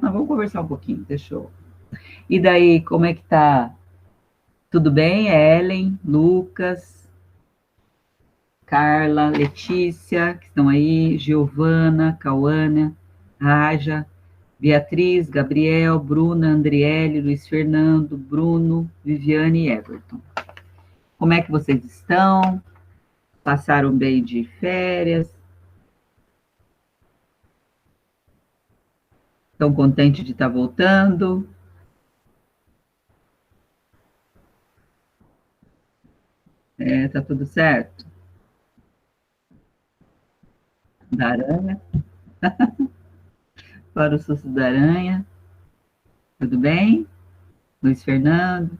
Vamos conversar um pouquinho, deixou. E daí, como é que tá? Tudo bem? Ellen, Lucas, Carla, Letícia, que estão aí, Giovana, Cauana, Raja, Beatriz, Gabriel, Bruna, Andriele, Luiz Fernando, Bruno, Viviane e Everton. Como é que vocês estão? Passaram bem de férias? Estão contentes de estar voltando? Tá tudo certo? Da aranha? Para o susto da aranha? Tudo bem? Luiz Fernando?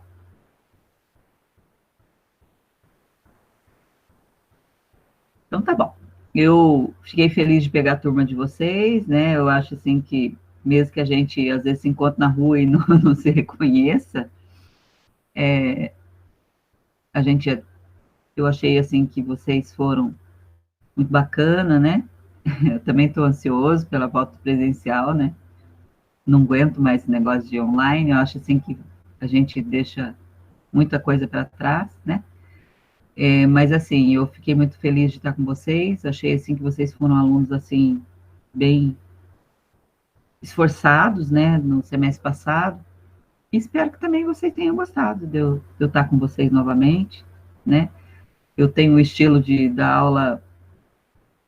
Então tá bom. Eu fiquei feliz de pegar a turma de vocês, né? Eu acho assim que, mesmo que a gente às vezes se encontre na rua e não, não se reconheça, a gente, eu achei assim que vocês foram muito bacana, né? Eu também estou ansioso pela volta presencial, né? Não aguento mais esse negócio de online. Eu acho assim que a gente deixa muita coisa para trás, né? Mas assim, eu fiquei muito feliz de estar com vocês. Achei assim que vocês foram alunos assim bem esforçados, né, no semestre passado. E espero que também vocês tenham gostado de eu estar com vocês novamente, né? Eu tenho um estilo de dar aula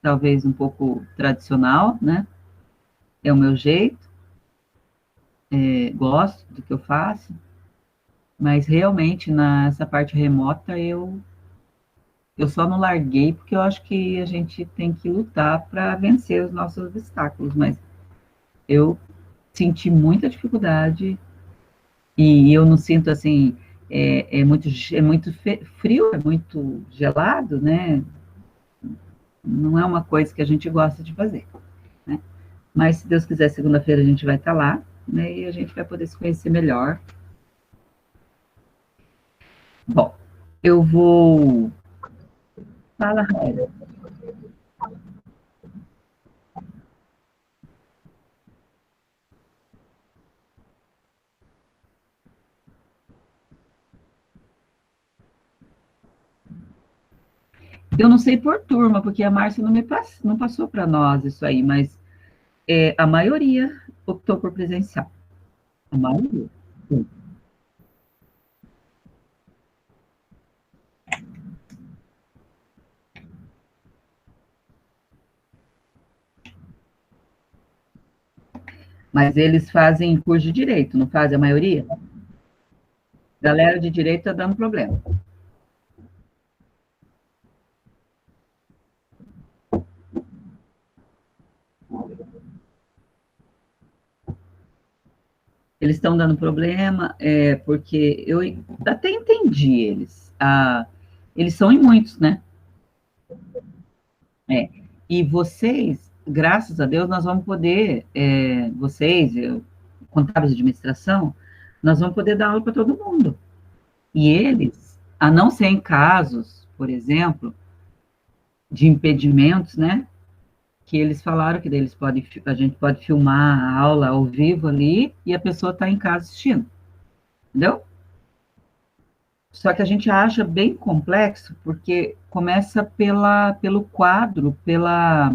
talvez um pouco tradicional, né? É o meu jeito, gosto do que eu faço, mas realmente nessa parte remota eu só não larguei porque eu acho que a gente tem que lutar para vencer os nossos obstáculos, mas eu senti muita dificuldade e eu não sinto assim, é muito frio, é muito gelado, né? Não é uma coisa que a gente gosta de fazer, né? Mas se Deus quiser, segunda-feira a gente vai estar lá, né? E a gente vai poder se conhecer melhor. Bom, eu vou. Fala, Raia. Eu não sei por turma, porque a Márcia não passou para nós isso aí, mas a maioria optou por presencial. A maioria. Sim. Mas eles fazem curso de direito, não fazem a maioria? Galera de direito está dando problema. Eles estão dando problema, porque eu até entendi eles. Eles são em muitos, né? É. E vocês, graças a Deus, nós vamos poder, vocês, contábeis de administração, nós vamos poder dar aula para todo mundo. E eles, a não ser em casos, por exemplo, de impedimentos, né? Que eles falaram que eles podem, a gente pode filmar a aula ao vivo ali e a pessoa está em casa assistindo, entendeu? Só que a gente acha bem complexo, porque começa pelo quadro, pela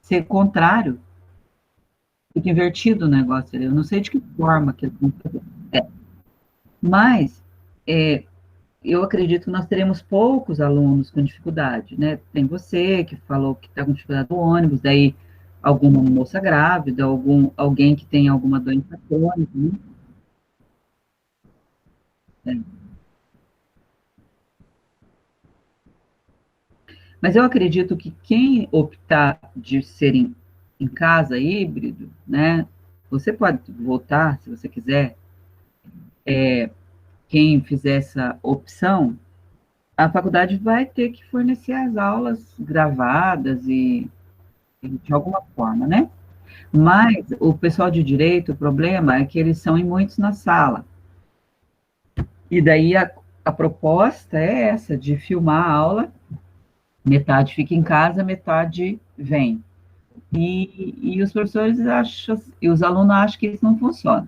ser contrário, fica invertido o negócio ali. Eu não sei de que forma que eles vão fazer. É. Mas é, eu acredito que nós teremos poucos alunos com dificuldade, né? Tem você que falou que está com dificuldade do ônibus, daí alguma moça grávida, alguém que tem alguma doença crônica, né? Mas eu acredito que quem optar de ser em casa híbrido, né? Você pode voltar, se você quiser, quem fizer essa opção, a faculdade vai ter que fornecer as aulas gravadas e de alguma forma, né? Mas o pessoal de direito, o problema é que eles são em muitos na sala. E daí a proposta é essa, de filmar a aula, metade fica em casa, metade vem. E os professores acham, e os alunos acham que isso não funciona.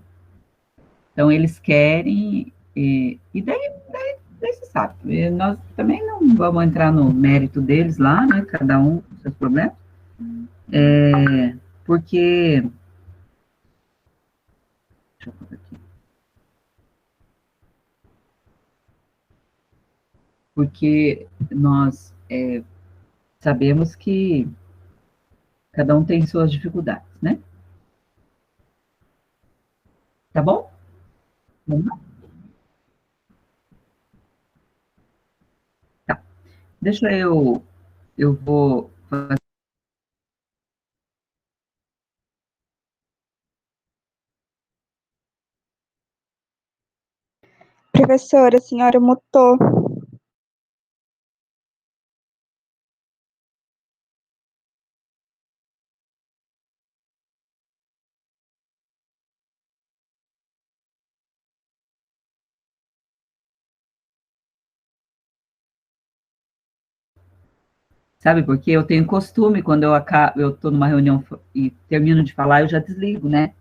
Então, eles querem, e daí você sabe, nós também não vamos entrar no mérito deles lá, né, cada um com seus problemas, porque, deixa eu ver aqui, porque nós sabemos que cada um tem suas dificuldades, né? Tá bom? Vamos lá? Tá. Deixa eu vou. Professora, a senhora mutou. Sabe por quê? Eu tenho costume, quando eu estou numa reunião e termino de falar, eu já desligo, né?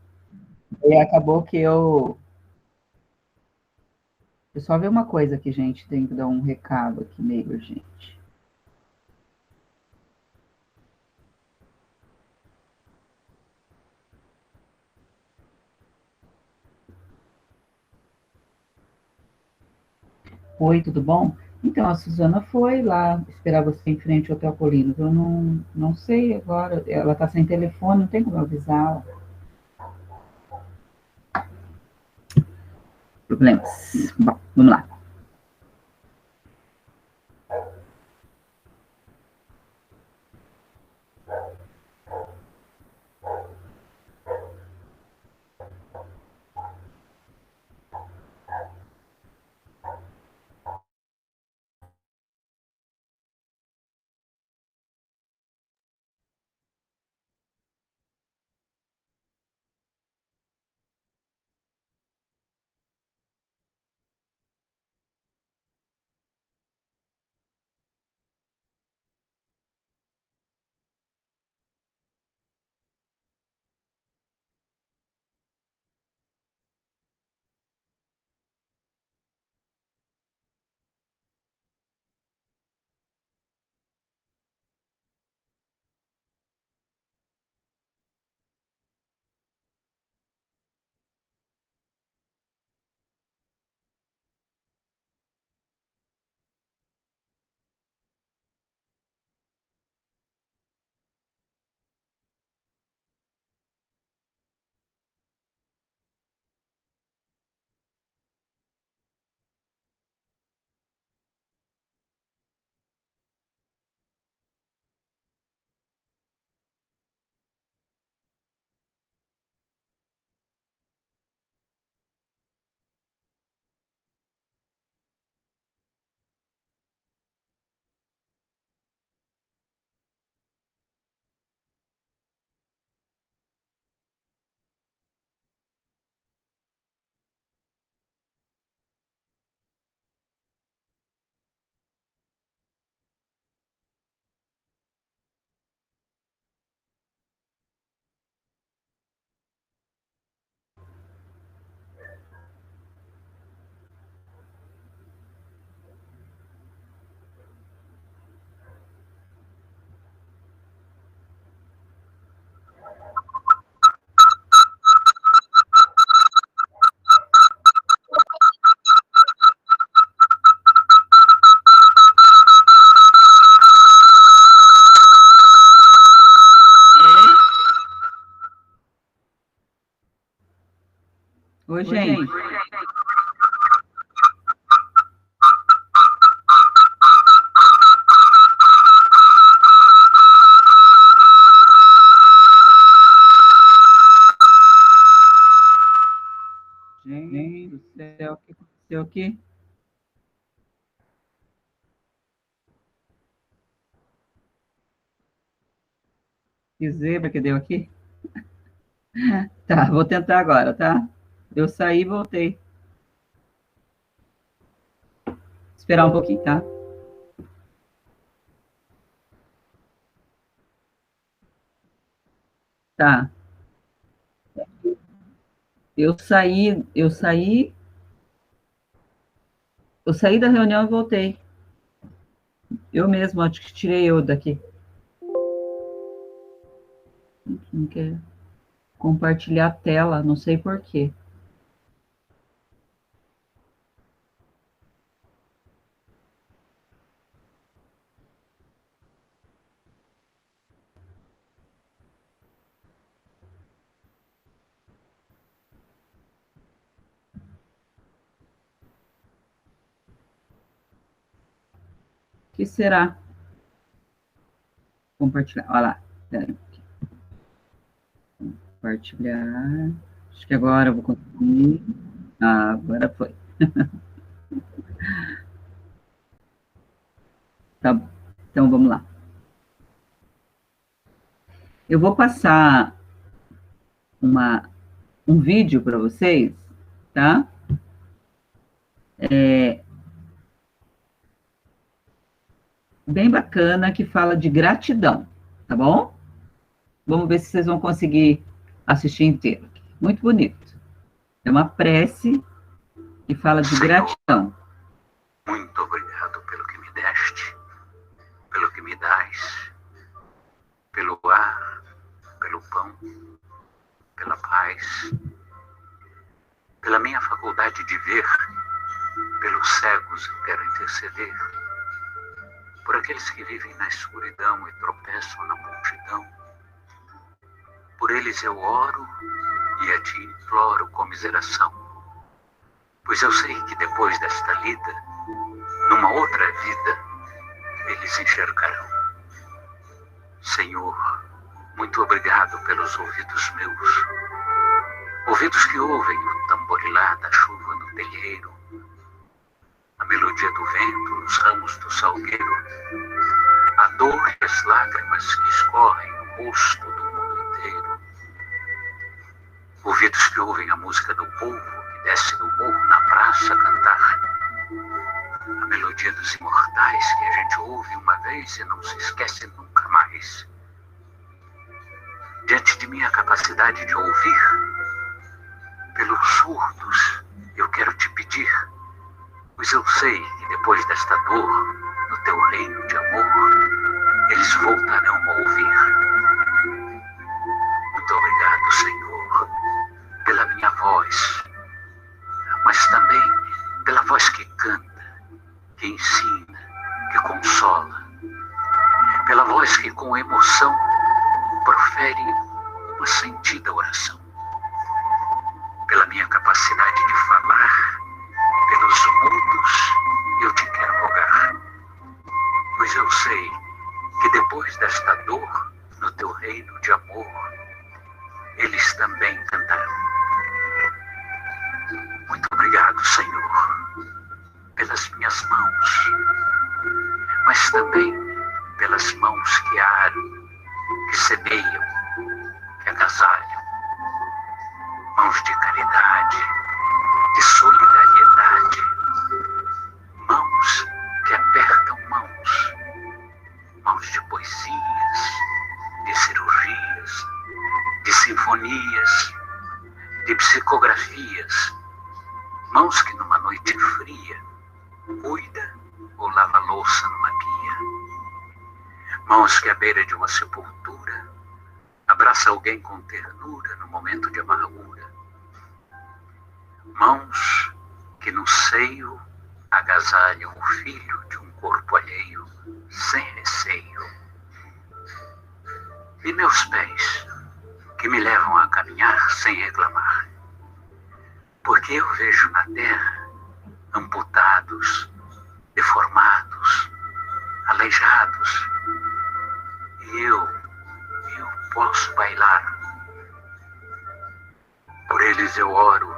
E acabou que eu só ver uma coisa aqui, gente, tem que dar um recado aqui meio urgente. Oi, tudo bom? Então, a Suzana foi lá esperar você em frente ao Hotel Colinas. Eu não sei agora, ela está sem telefone, não tem como avisar. Problemas. Bom, vamos lá. Oi, Oi, gente. gente. Gente do céu, o que aconteceu aqui? Que zebra que deu aqui? Tá, vou tentar agora, tá? Eu saí e voltei. Esperar um pouquinho, tá? Tá. Eu saí da reunião e voltei. Eu mesmo, acho que tirei eu daqui. Não quer compartilhar a tela, não sei por quê. O que será? Compartilhar. Olha lá. Pera. Compartilhar. Acho que agora eu vou conseguir. Ah, agora foi. Tá bom. Então vamos lá. Eu vou passar um vídeo para vocês, tá? Bem bacana que fala de gratidão, tá bom? Vamos ver se vocês vão conseguir assistir inteiro. Muito bonito. É uma prece que fala de gratidão. Muito obrigado pelo que me deste, pelo que me dás, pelo ar, pelo pão, pela paz, pela minha faculdade de ver, pelos cegos eu quero interceder, por aqueles que vivem na escuridão e tropeçam na multidão. Por eles eu oro e a ti imploro comiseração, pois eu sei que depois desta lida, numa outra vida, eles enxergarão. Senhor, muito obrigado pelos ouvidos meus, ouvidos que ouvem o tamborilar da chuva no telheiro, a melodia do vento nos ramos do salgueiro, a dor e as lágrimas que escorrem no rosto do mundo inteiro, ouvidos que ouvem a música do povo que desce do morro na praça cantar, a melodia dos imortais que a gente ouve uma vez e não se esquece nunca mais. Diante de minha capacidade de ouvir, pelos surdos eu quero te pedir, pois eu sei que depois desta dor, no teu reino de amor, eles voltarão a ouvir. Muito obrigado, Senhor, pela minha voz, mas também pela voz que canta, que ensina, que consola, pela voz que com emoção profere uma sentida oração, pela minha capacidade de falar, pelos mudos eu te quero rogar, pois eu sei que depois desta dor, no teu reino de amor, eles também cantarão. Muito obrigado, Senhor, pelas minhas mãos, mas também pelas mãos que aram, que semeiam, que agasalham, mãos de caridade, de solidariedade, mãos que apertam mãos, mãos de poesias, de cirurgias, de sinfonias, de psicografias, mãos que numa noite fria cuida ou lava louça numa pia, mãos que à beira de uma sepultura abraça alguém com ternura no momento de amargura, mãos que no seio agasalham o filho de um corpo alheio sem receio, e meus pés que me levam a caminhar sem reclamar, porque eu vejo na terra amputados, deformados, aleijados, e eu posso bailar. Por eles eu oro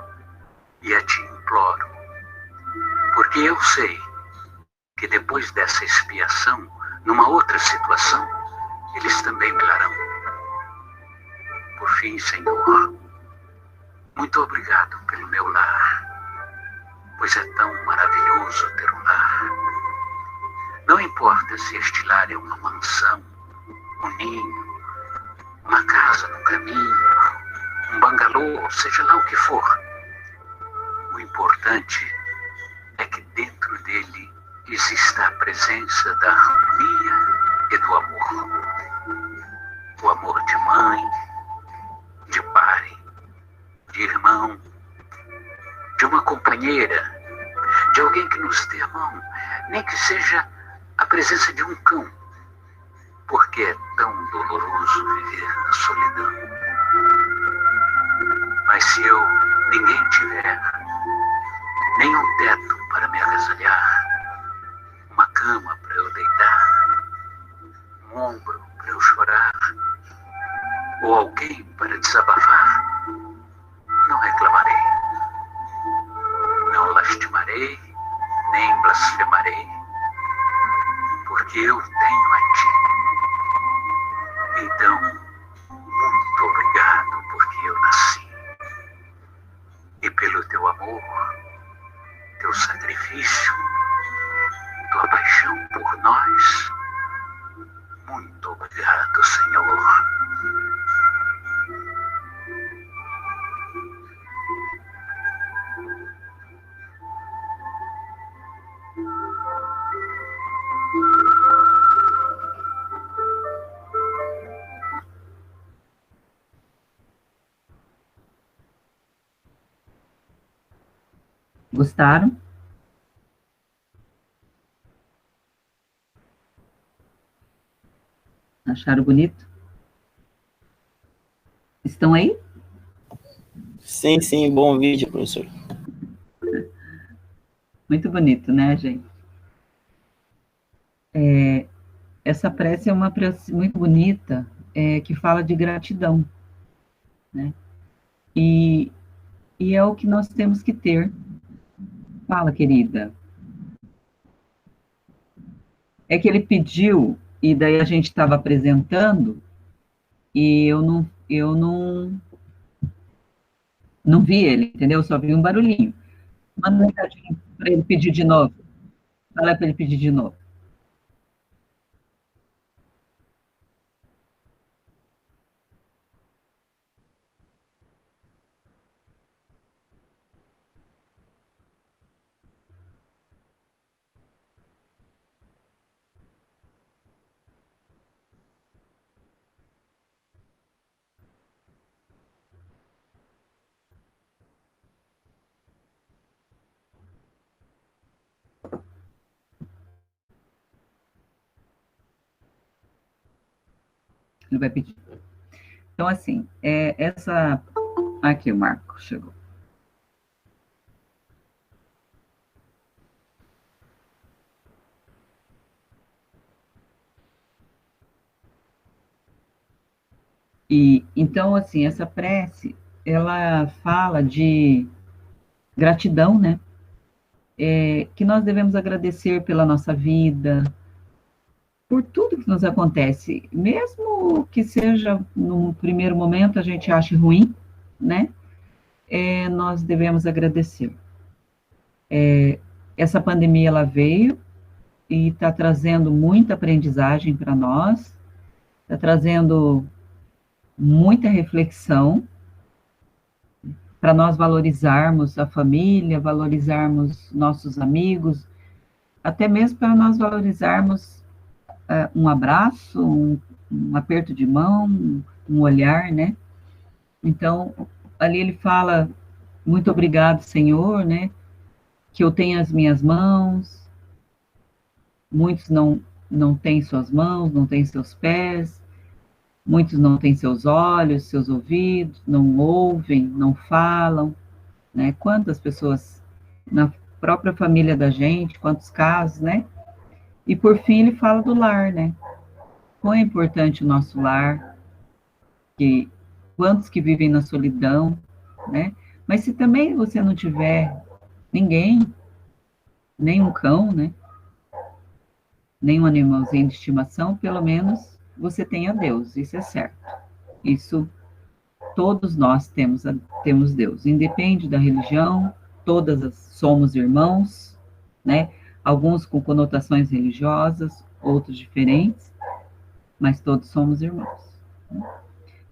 e a ti imploro, porque eu sei que depois dessa expiação, numa outra situação, eles também bailarão. Por fim, Senhor, muito obrigado pelo meu lar, pois é tão maravilhoso ter um lar. Não importa se este lar é uma mansão, um ninho, uma casa no caminho, um bangalô, seja lá o que for. O importante é que dentro dele exista a presença da harmonia e do amor. O amor de mãe, de pai, de irmão, de uma companheira, de alguém que nos dê a mão, nem que seja a presença de um cão, porque é tão doloroso viver na solidão. Mas se eu ninguém tiver, nem um teto para me agasalhar, uma cama para eu deitar, um ombro para eu chorar, ou alguém para desabafar, não reclamarei, não lastimarei, nem blasfemarei, porque eu tenho a ti. Então, muito obrigado porque eu nasci. E pelo teu amor, teu sacrifício, tua paixão por nós. Muito obrigado, Senhor. Gostaram? Acharam bonito? Estão aí? Sim, sim, bom vídeo, professor. Muito bonito, né, gente? Essa prece é uma prece muito bonita, que fala de gratidão, né? E é o que nós temos que ter. Fala, querida. É que ele pediu, e daí a gente estava apresentando, e eu não vi ele, entendeu? Eu só vi um barulhinho. Manda um recadinho para ele pedir de novo. Fala para ele pedir de novo. Ele vai pedir. Então, assim, essa... Aqui, o Marco chegou. E, então, assim, essa prece, ela fala de gratidão, né? Que nós devemos agradecer pela nossa vida, por tudo que nos acontece, mesmo que seja, num primeiro momento, a gente ache ruim, né? Nós devemos agradecer. Essa pandemia, ela veio e está trazendo muita aprendizagem para nós, está trazendo muita reflexão, para nós valorizarmos a família, valorizarmos nossos amigos, até mesmo para nós valorizarmos um abraço, um aperto de mão, um olhar, né? Então, ali ele fala, muito obrigado, Senhor, né? Que eu tenho as minhas mãos, muitos não têm suas mãos, não têm seus pés, muitos não têm seus olhos, seus ouvidos, não ouvem, não falam, né? Quantas pessoas na própria família da gente, quantos casos, né? E por fim ele fala do lar, né? Quão é importante o nosso lar, que quantos que vivem na solidão, né? Mas se também você não tiver ninguém, nem um cão, né? Nem um animalzinho de estimação, pelo menos você tem a Deus, isso é certo. Isso, todos nós temos Deus, independe da religião, somos irmãos, né? Alguns com conotações religiosas, outros diferentes, mas todos somos irmãos.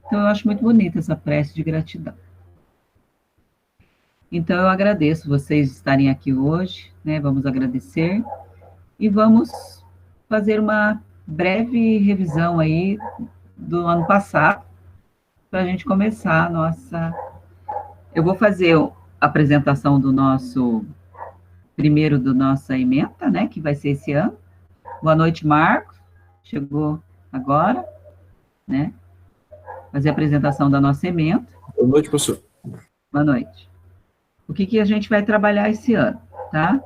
Então, eu acho muito bonita essa prece de gratidão. Então, eu agradeço vocês estarem aqui hoje, né? Vamos agradecer e vamos fazer uma breve revisão aí do ano passado, para a gente começar a nossa... Eu vou fazer a apresentação do nosso... Primeiro do nossa ementa, né? Que vai ser esse ano. Boa noite, Marcos. Chegou agora, né? Fazer a apresentação da nossa ementa. Boa noite, professor. Boa noite. O que a gente vai trabalhar esse ano, tá?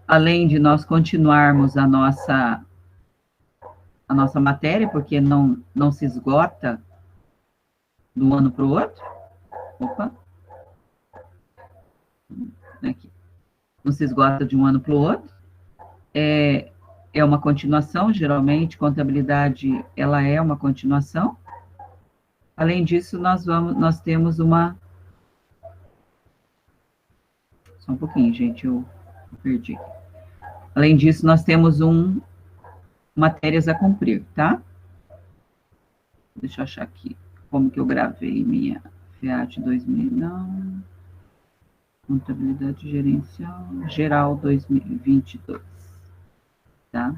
Além de nós continuarmos a nossa matéria, porque não se esgota de um ano para o outro. Opa. Aqui. Não se esgota de um ano para o outro. É uma continuação, geralmente, contabilidade, ela é uma continuação. Além disso, nós temos uma... Só um pouquinho, gente, eu perdi. Além disso, nós temos matérias a cumprir, tá? Deixa eu achar aqui como que eu gravei minha FEAT 2000, não... Contabilidade gerencial, geral 2022, tá?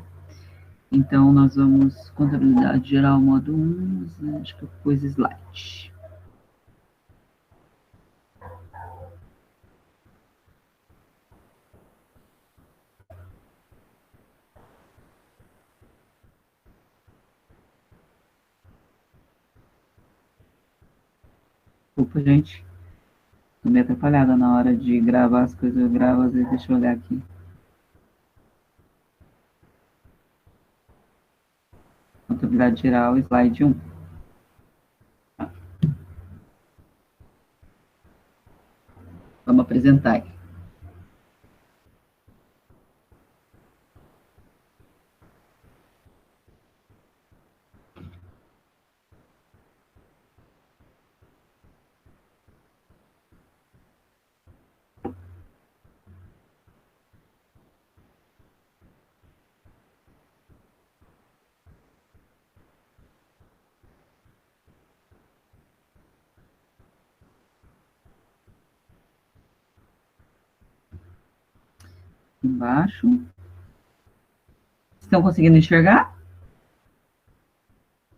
Então, nós vamos, contabilidade geral, modo 1, acho que eu pus slide. Desculpa, gente. Tô meio atrapalhada na hora de gravar as coisas, eu gravo, às vezes, deixa eu olhar aqui. Contabilidade geral, slide 1. Vamos apresentar aqui. Embaixo. Estão conseguindo enxergar?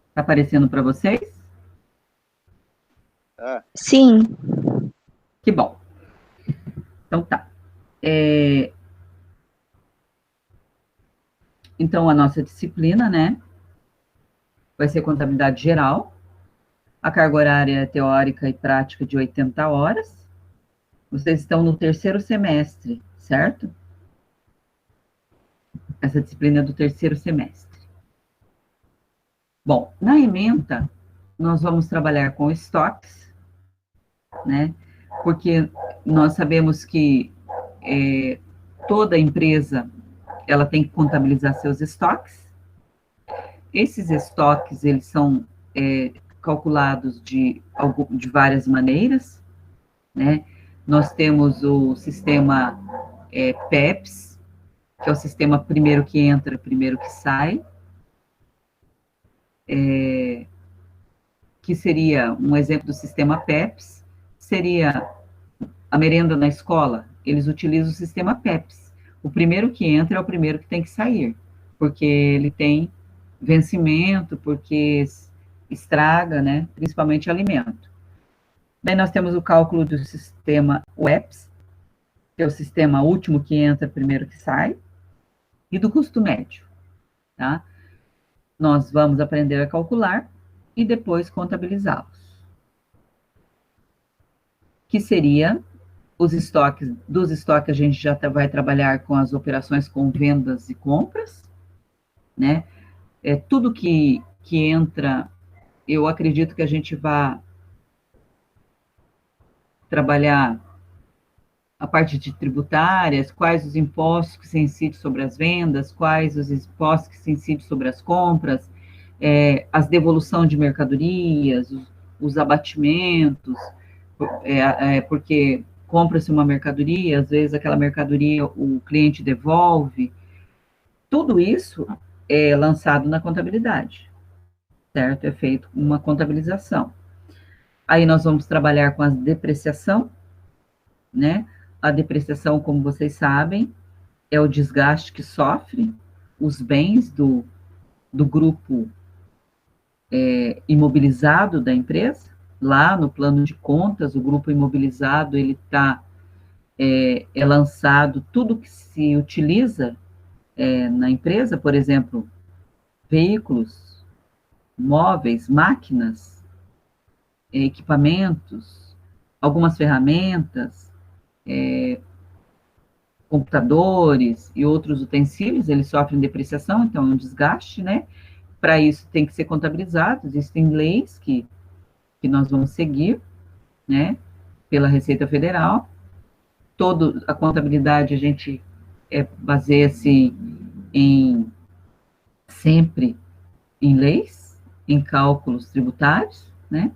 Está aparecendo para vocês? Sim. Que bom. Então tá. Então, a nossa disciplina, né, vai ser contabilidade geral. A carga horária teórica e prática de 80 horas. Vocês estão no terceiro semestre, certo? Essa disciplina é do terceiro semestre. Bom, na ementa, nós vamos trabalhar com estoques, né? Porque nós sabemos que toda empresa, ela tem que contabilizar seus estoques. Esses estoques, eles são calculados de várias maneiras, né? Nós temos o sistema PEPS, que é o sistema primeiro que entra, primeiro que sai, que seria um exemplo do sistema PEPS, seria a merenda na escola, eles utilizam o sistema PEPS. O primeiro que entra é o primeiro que tem que sair, porque ele tem vencimento, porque estraga, né, principalmente alimento. Daí nós temos o cálculo do sistema WEPS, que é o sistema último que entra, primeiro que sai, e do custo médio, tá? Nós vamos aprender a calcular e depois contabilizá-los. Que seria os estoques, dos estoques a gente já vai trabalhar com as operações com vendas e compras, né? Tudo que entra, eu acredito que a gente vai trabalhar a parte de tributárias, quais os impostos que se incidem sobre as vendas, quais os impostos que se incidem sobre as compras, as devolução de mercadorias, os abatimentos, porque compra-se uma mercadoria, às vezes aquela mercadoria o cliente devolve. Tudo isso é lançado na contabilidade, certo? É feito uma contabilização. Aí nós vamos trabalhar com a depreciação, né? A depreciação, como vocês sabem, é o desgaste que sofre os bens do grupo imobilizado da empresa. Lá no plano de contas, o grupo imobilizado, ele é lançado tudo que se utiliza na empresa, por exemplo, veículos, móveis, máquinas, equipamentos, algumas ferramentas, computadores e outros utensílios, eles sofrem depreciação, então é um desgaste, né? Para isso tem que ser contabilizado, existem leis que nós vamos seguir, né? Pela Receita Federal. Toda a contabilidade a gente baseia-se sempre em leis, em cálculos tributários, né?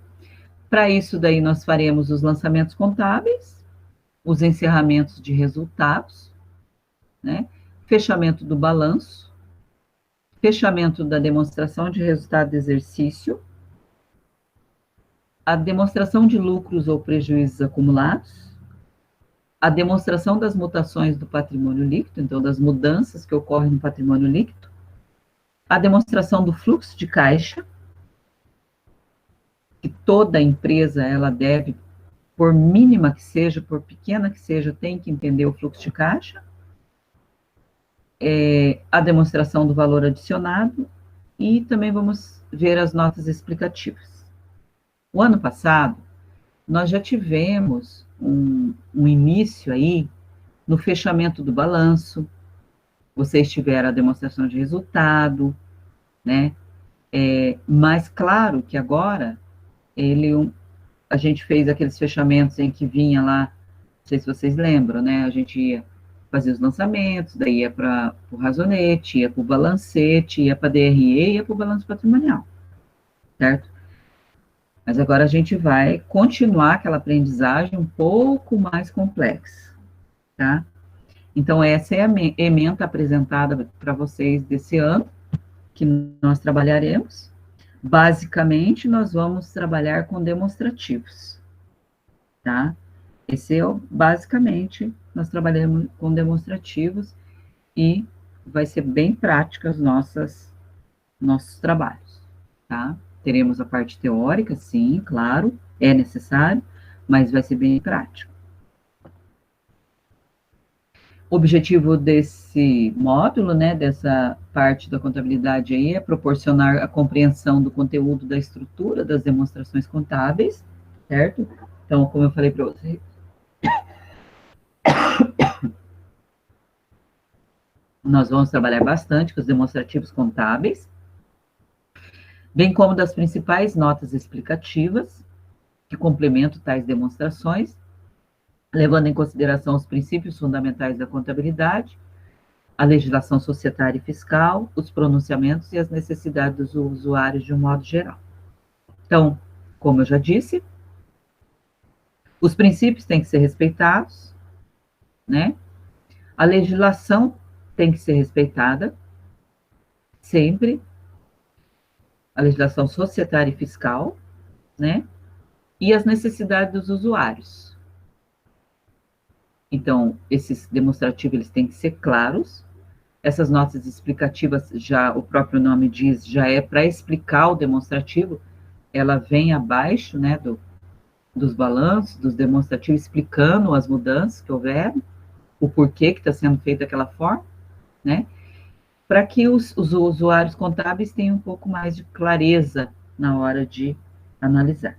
Para isso daí nós faremos os lançamentos contábeis, os encerramentos de resultados, né? Fechamento do balanço, fechamento da demonstração de resultado do exercício, a demonstração de lucros ou prejuízos acumulados, a demonstração das mutações do patrimônio líquido, então das mudanças que ocorrem no patrimônio líquido, a demonstração do fluxo de caixa, que toda empresa ela deve, por mínima que seja, por pequena que seja, tem que entender o fluxo de caixa, a demonstração do valor adicionado e também vamos ver as notas explicativas. O ano passado, nós já tivemos um início aí no fechamento do balanço, vocês tiveram a demonstração de resultado, né? Mas claro que agora a gente fez aqueles fechamentos em que vinha lá, não sei se vocês lembram, né? A gente ia fazer os lançamentos, daí ia para o razonete, ia para o balancete, ia para a DRE, ia para o balanço patrimonial, certo? Mas agora a gente vai continuar aquela aprendizagem um pouco mais complexa, tá? Então, essa é a ementa apresentada para vocês desse ano, que nós trabalharemos. Basicamente, nós vamos trabalhar com demonstrativos, tá? Basicamente, nós trabalhamos com demonstrativos e vai ser bem prática os nossos trabalhos, tá? Teremos a parte teórica, sim, claro, é necessário, mas vai ser bem prático. O objetivo desse módulo, né, dessa parte da contabilidade aí, é proporcionar a compreensão do conteúdo da estrutura das demonstrações contábeis, certo? Então, como eu falei para vocês, nós vamos trabalhar bastante com os demonstrativos contábeis, bem como das principais notas explicativas que complementam tais demonstrações, levando em consideração os princípios fundamentais da contabilidade, a legislação societária e fiscal, os pronunciamentos e as necessidades dos usuários de um modo geral. Então, como eu já disse, os princípios têm que ser respeitados, né? A legislação tem que ser respeitada, sempre, a legislação societária e fiscal, né? E as necessidades dos usuários. Então, esses demonstrativos, eles têm que ser claros. Essas notas explicativas, já o próprio nome diz, já é para explicar o demonstrativo, ela vem abaixo, né, dos balanços, dos demonstrativos, explicando as mudanças que houveram, o porquê que está sendo feito daquela forma, né, para que os usuários contábeis tenham um pouco mais de clareza na hora de analisar.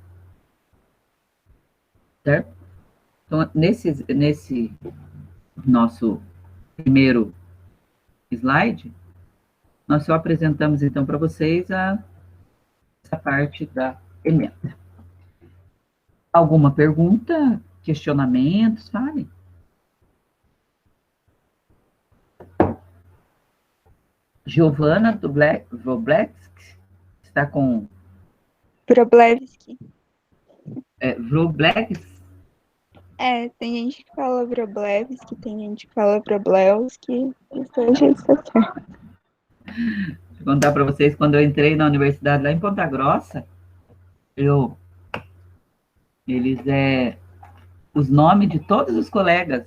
Certo? Então, nesse nosso primeiro slide, nós só apresentamos, então, para vocês essa parte da ementa. Alguma pergunta, questionamentos, falem? Giovana Wroblewski está com... Wroblewski. Wroblewski? Tem gente que fala Wroblewski, tem gente que fala Wroblewski, isso a gente está certo. Vou contar para vocês, quando eu entrei na universidade lá em Ponta Grossa, eu Eles, os nomes de todos os colegas,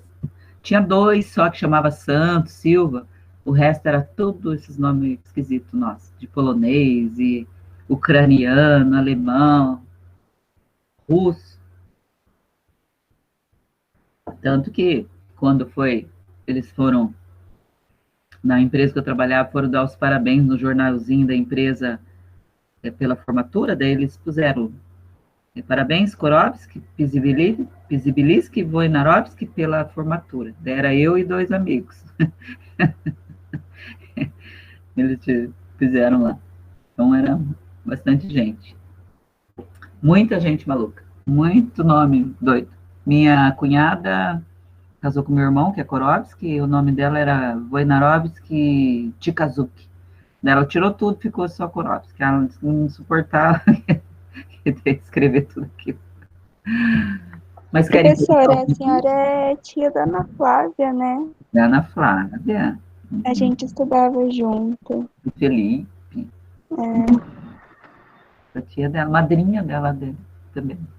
tinha 2 só que chamava Santos, Silva, o resto era tudo esses nomes esquisitos nossos, de polonês e ucraniano, alemão, russo. Tanto que, quando eles foram, na empresa que eu trabalhava, foram dar os parabéns no jornalzinho da empresa pela formatura, daí eles puseram parabéns, Korovski, Pisibiliski e Wojnarowski pela formatura. Daí era eu e 2 amigos. Eles fizeram lá. Então era bastante gente. Muita gente maluca. Muito nome doido. Minha cunhada casou com meu irmão, que é Korovski, o nome dela era Wojnarowski Chikazuki. Ela tirou tudo, ficou só Korovski. Ela não suportava escrever tudo aquilo. Mas professora, a senhora é tia da Ana Flávia, né? Da Ana Flávia. A gente estudava junto. O Felipe. A tia dela, madrinha dela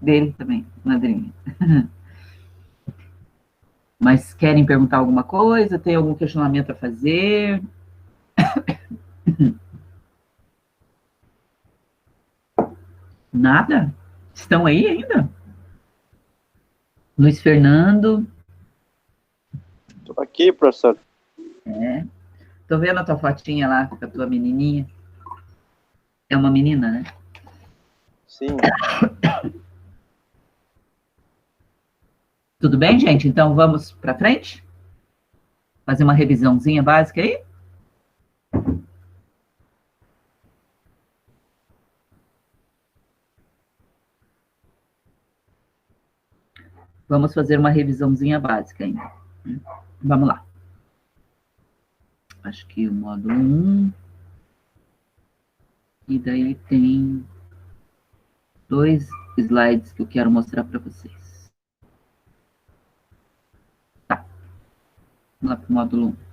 dele também, madrinha. Mas querem perguntar alguma coisa? Tem algum questionamento a fazer? Nada? Estão aí ainda? Luiz Fernando. Tô aqui, professor. Tô vendo a tua fotinha lá com a tua menininha. É uma menina, né? Sim. Tudo bem, gente? Então vamos para frente? Fazer uma revisãozinha básica aí? Vamos fazer uma revisãozinha básica ainda. Vamos lá. Acho que o módulo 1. E daí tem 2 slides que eu quero mostrar para vocês. Tá. Vamos lá para o módulo 1.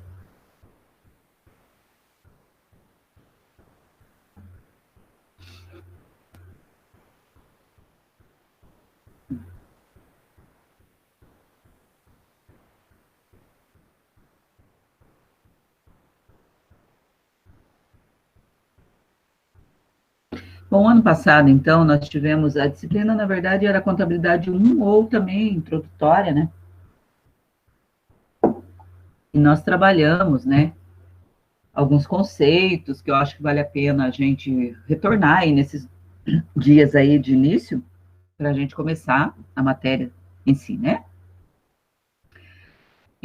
Bom, ano passado, então, nós tivemos a disciplina, na verdade, era contabilidade 1 ou também introdutória, né? E nós trabalhamos, né, alguns conceitos que eu acho que vale a pena a gente retornar aí nesses dias aí de início, para a gente começar a matéria em si, né?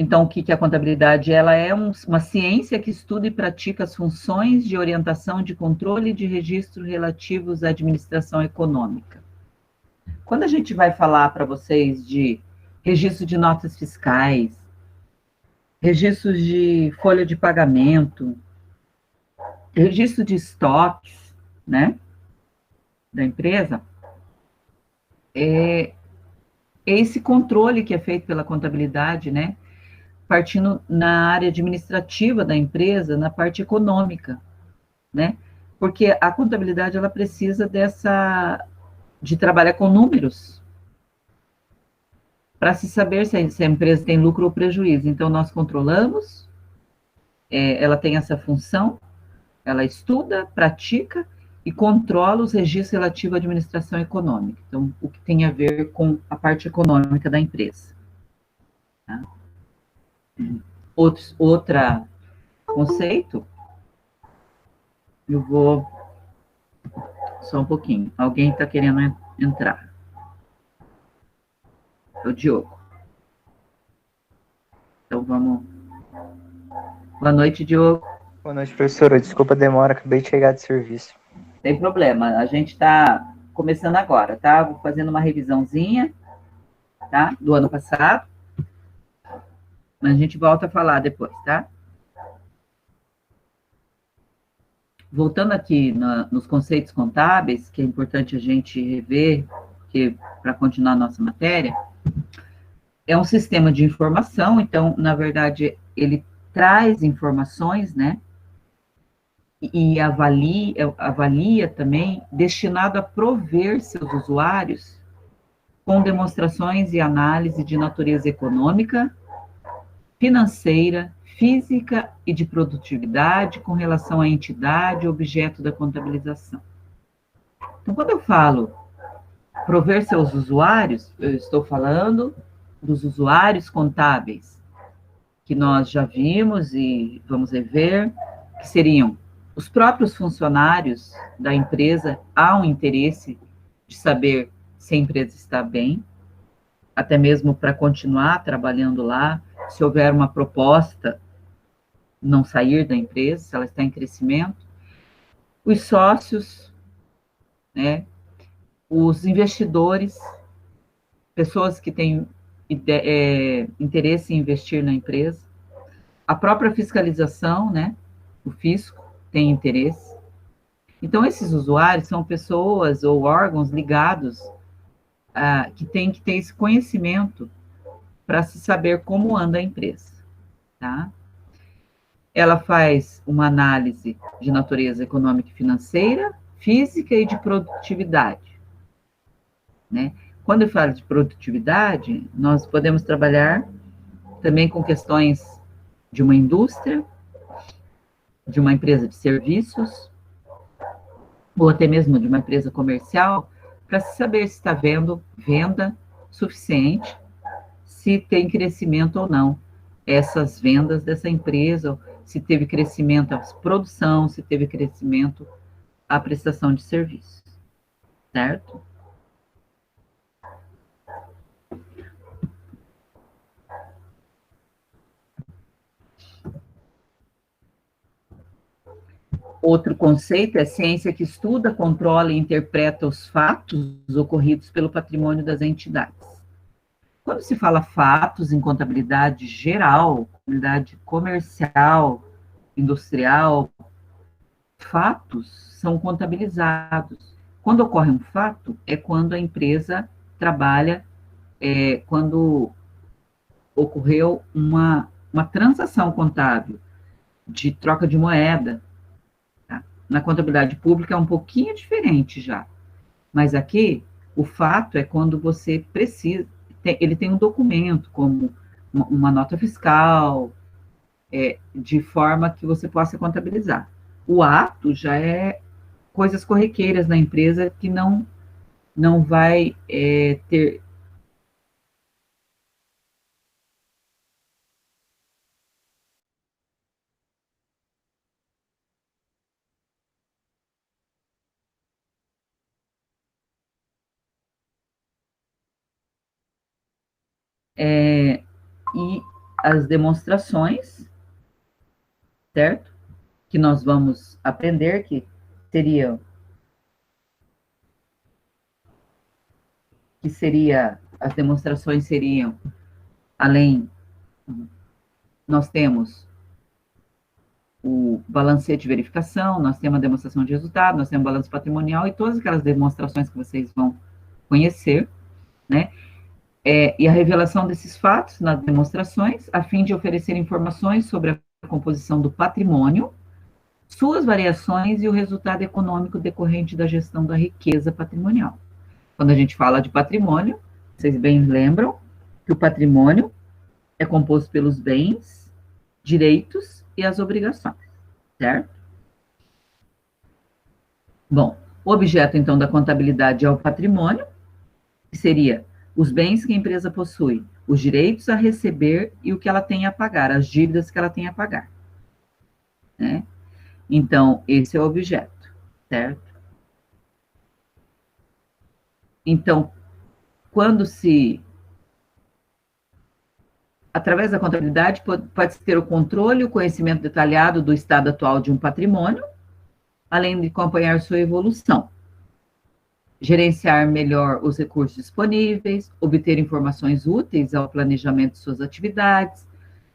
Então, o que é a contabilidade? Ela é uma ciência que estuda e pratica as funções de orientação, de controle e de registro relativos à administração econômica. Quando a gente vai falar para vocês de registro de notas fiscais, registros de folha de pagamento, registro de estoques, né, da empresa, é esse controle que é feito pela contabilidade, né, partindo na área administrativa da empresa, na parte econômica, né? Porque a contabilidade, ela precisa de trabalhar com números, para se saber se a empresa tem lucro ou prejuízo. Então, nós controlamos, ela tem essa função, ela estuda, pratica e controla os registros relativos à administração econômica. Então, o que tem a ver com a parte econômica da empresa. Tá? Outro conceito, eu vou só um pouquinho. Alguém está querendo entrar? É o Diogo. Então vamos. Boa noite, Diogo. Boa noite, professora. Desculpa a demora, acabei de chegar de serviço. Tem problema, a gente está começando agora, tá? Vou fazendo uma revisãozinha, tá? Do ano passado. Mas a gente volta a falar depois, tá? Voltando aqui nos conceitos contábeis, que é importante a gente rever, para continuar a nossa matéria, é um sistema de informação, então, na verdade, ele traz informações, né? E avalia também, destinado a prover seus usuários com demonstrações e análise de natureza econômica, financeira, física e de produtividade com relação à entidade objeto da contabilização. Então, quando eu falo prover seus usuários, eu estou falando dos usuários contábeis, que nós já vimos e vamos rever, que seriam os próprios funcionários da empresa. Há um interesse de saber se a empresa está bem, até mesmo para continuar trabalhando lá, se houver uma proposta, não sair da empresa, se ela está em crescimento. Os sócios, né, os investidores, pessoas que têm interesse em investir na empresa, a própria fiscalização, né, o fisco tem interesse. Então, esses usuários são pessoas ou órgãos ligados que têm que ter esse conhecimento para se saber como anda a empresa, tá? Ela faz uma análise de natureza econômica e financeira, física e de produtividade, né? Quando eu falo de produtividade, nós podemos trabalhar também com questões de uma indústria, de uma empresa de serviços, ou até mesmo de uma empresa comercial, para saber se está havendo venda suficiente, se tem crescimento ou não essas vendas dessa empresa, se teve crescimento a produção, se teve crescimento a prestação de serviços, certo? Outro conceito é ciência que estuda, controla e interpreta os fatos ocorridos pelo patrimônio das entidades. Quando se fala fatos em contabilidade geral, contabilidade comercial, industrial, fatos são contabilizados. Quando ocorre um fato, é quando a empresa trabalha, quando ocorreu uma transação contábil de troca de moeda. Tá? Na contabilidade pública é um pouquinho diferente já, mas aqui o fato é quando você precisa, ele tem um documento, como uma nota fiscal, de forma que você possa contabilizar. O ato já é coisas corriqueiras na empresa que não vai ter... e as demonstrações, certo? Que nós vamos aprender, que as demonstrações seriam, além, nós temos o balancete de verificação, nós temos a demonstração de resultado, nós temos o balanço patrimonial e todas aquelas demonstrações que vocês vão conhecer, né? E a revelação desses fatos nas demonstrações, a fim de oferecer informações sobre a composição do patrimônio, suas variações e o resultado econômico decorrente da gestão da riqueza patrimonial. Quando a gente fala de patrimônio, vocês bem lembram que o patrimônio é composto pelos bens, direitos e as obrigações, certo? Bom, o objeto, então, da contabilidade é o patrimônio, que seria os bens que a empresa possui, os direitos a receber e o que ela tem a pagar, as dívidas que ela tem a pagar, né? Então, esse é o objeto, certo? Então, quando através da contabilidade, pode-se ter o controle e o conhecimento detalhado do estado atual de um patrimônio, além de acompanhar sua evolução, gerenciar melhor os recursos disponíveis, obter informações úteis ao planejamento de suas atividades,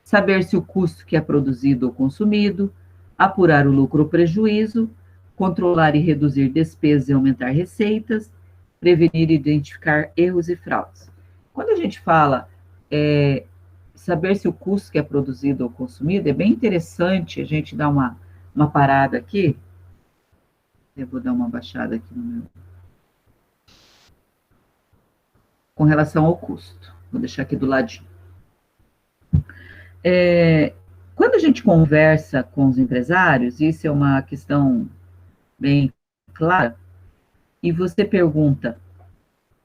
saber se o custo que é produzido ou consumido, apurar o lucro ou prejuízo, controlar e reduzir despesas e aumentar receitas, prevenir e identificar erros e fraudes. Quando a gente fala saber se o custo que é produzido ou consumido, é bem interessante a gente dar uma parada aqui. Eu vou dar uma baixada aqui no meu... com relação ao custo. Vou deixar aqui do ladinho. Quando a gente conversa com os empresários, isso é uma questão bem clara, e você pergunta,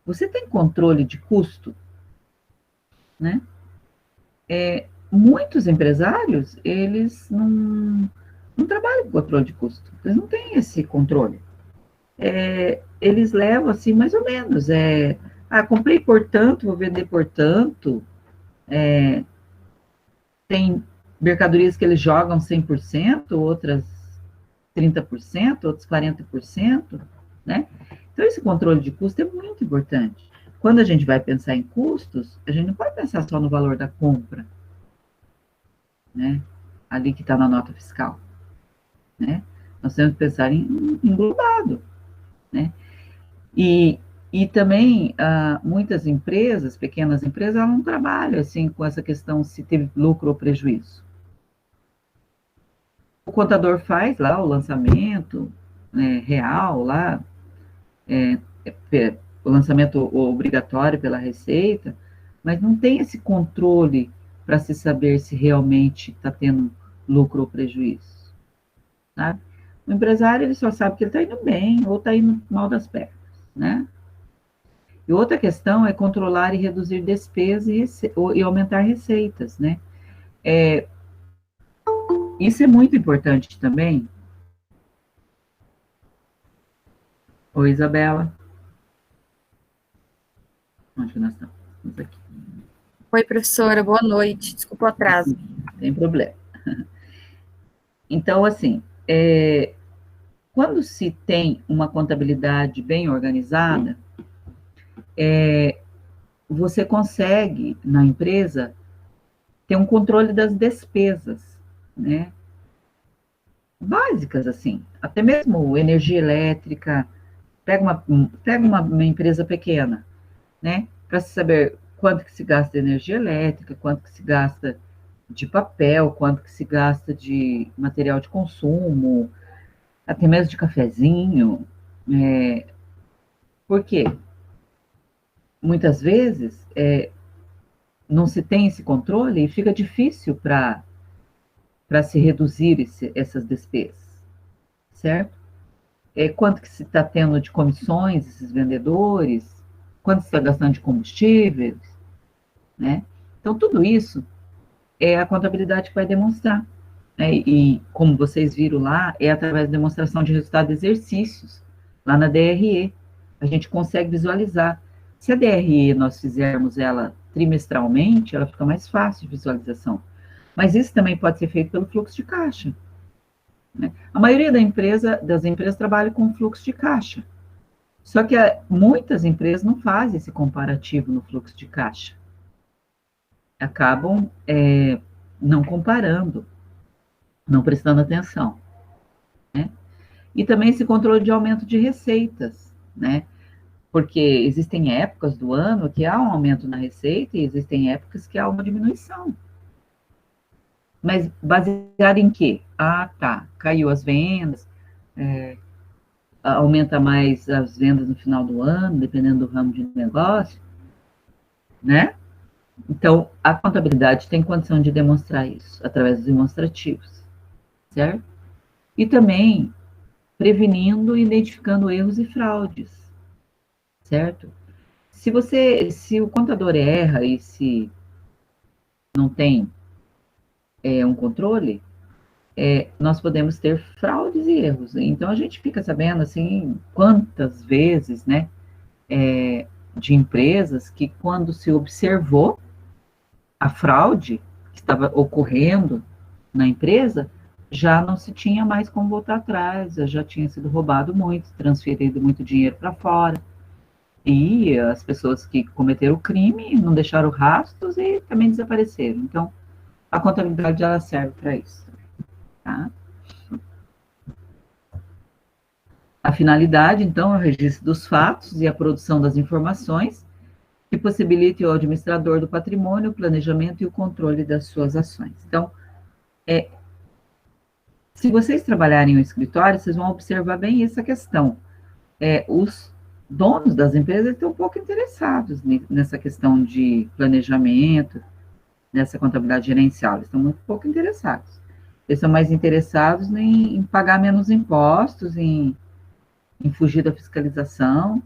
você tem controle de custo? Né? Muitos empresários, eles não trabalham com controle de custo, eles não têm esse controle. Eles levam assim, mais ou menos, comprei por tanto, vou vender por tanto, tem mercadorias que eles jogam 100%, outras 30%, outros 40%, né? Então, esse controle de custo é muito importante. Quando a gente vai pensar em custos, a gente não pode pensar só no valor da compra, né? Ali que está na nota fiscal, né? Nós temos que pensar em englobado, né? E também, muitas empresas, pequenas empresas, elas não trabalham, assim, com essa questão se teve lucro ou prejuízo. O contador faz lá o lançamento real, lá, o lançamento obrigatório pela Receita, mas não tem esse controle para se saber se realmente está tendo lucro ou prejuízo, sabe? O empresário, ele só sabe que ele está indo bem ou está indo mal das pernas, né? E outra questão é controlar e reduzir despesas e aumentar receitas, né? Isso é muito importante também. Oi, Isabela. Onde nós estamos? Estamos aqui. Oi, professora, boa noite. Desculpa o atraso. Não tem problema. Então, assim, quando se tem uma contabilidade bem organizada, você consegue, na empresa, ter um controle das despesas, né? Básicas, assim, até mesmo energia elétrica, pega uma empresa pequena, né? Para saber quanto que se gasta de energia elétrica, quanto que se gasta de papel, quanto que se gasta de material de consumo, até mesmo de cafezinho. Por quê? Muitas vezes não se tem esse controle e fica difícil para se reduzir essas despesas, certo? Quanto que se está tendo de comissões, esses vendedores, quanto se está gastando de combustíveis, né? Então, tudo isso é a contabilidade que vai demonstrar, né? E, como vocês viram lá, é através da demonstração de resultado de exercícios, lá na DRE, a gente consegue visualizar. Se a DRE nós fizermos ela trimestralmente, ela fica mais fácil de visualização. Mas isso também pode ser feito pelo fluxo de caixa, né? A maioria das empresas trabalha com fluxo de caixa. Só que muitas empresas não fazem esse comparativo no fluxo de caixa. Acabam não comparando, não prestando atenção, né? E também esse controle de aumento de receitas, né? Porque existem épocas do ano que há um aumento na receita e existem épocas que há uma diminuição. Mas baseado em quê? Caiu as vendas, aumenta mais as vendas no final do ano, dependendo do ramo de negócio, né? Então, a contabilidade tem condição de demonstrar isso, através dos demonstrativos, certo? E também prevenindo e identificando erros e fraudes, certo? Se o contador erra e se não tem um controle, nós podemos ter fraudes e erros. Então, a gente fica sabendo, assim, quantas vezes, né, de empresas que, quando se observou a fraude que estava ocorrendo na empresa, já não se tinha mais como voltar atrás, já tinha sido roubado muito, transferido muito dinheiro para fora, e as pessoas que cometeram o crime não deixaram rastros e também desapareceram. Então, a contabilidade, ela serve para isso, tá? A finalidade, então, é o registro dos fatos e a produção das informações que possibilite ao administrador do patrimônio o planejamento e o controle das suas ações. Então, se vocês trabalharem no escritório, vocês vão observar bem essa questão. donos das empresas estão um pouco interessados nessa questão de planejamento, nessa contabilidade gerencial, eles estão muito pouco interessados. Eles são mais interessados em pagar menos impostos, em fugir da fiscalização,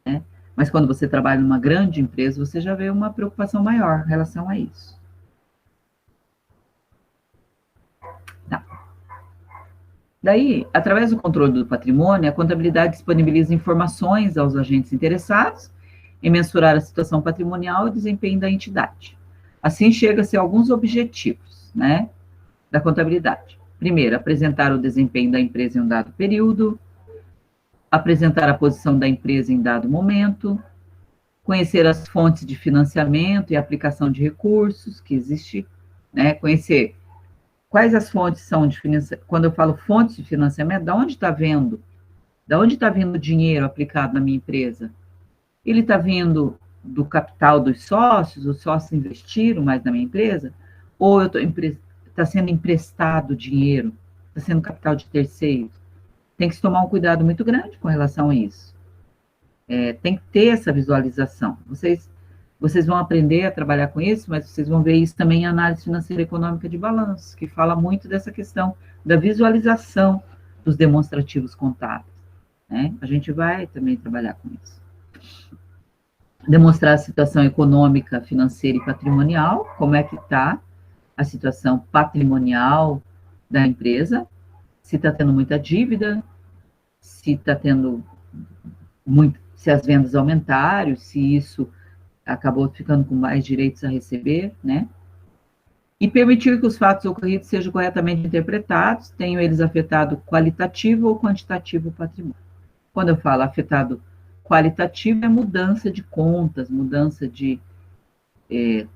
né? Mas quando você trabalha numa grande empresa, você já vê uma preocupação maior em relação a isso. Tá. Daí, através do controle do patrimônio, a contabilidade disponibiliza informações aos agentes interessados em mensurar a situação patrimonial e desempenho da entidade. Assim, chega-se a alguns objetivos, né, da contabilidade. Primeiro, apresentar o desempenho da empresa em um dado período, apresentar a posição da empresa em dado momento, conhecer as fontes de financiamento e aplicação de recursos que existe, né, conhecer quais as fontes são de financiamento. Quando eu falo fontes de financiamento, da onde está vindo o dinheiro aplicado na minha empresa? Ele está vindo do capital dos sócios, os sócios investiram mais na minha empresa? Ou está sendo emprestado dinheiro, está sendo capital de terceiros? Tem que se tomar um cuidado muito grande com relação a isso. Tem que ter essa visualização. Vocês vão aprender a trabalhar com isso, mas vocês vão ver isso também em análise financeira e econômica de balanço, que fala muito dessa questão da visualização dos demonstrativos contábeis, né? A gente vai também trabalhar com isso. Demonstrar a situação econômica, financeira e patrimonial, como é que está a situação patrimonial da empresa, se está tendo muita dívida, se está tendo se as vendas aumentaram, se isso acabou ficando com mais direitos a receber, né? E permitir que os fatos ocorridos sejam corretamente interpretados, tenham eles afetado qualitativo ou quantitativo patrimônio. Quando eu falo afetado qualitativo, é mudança de contas, mudança de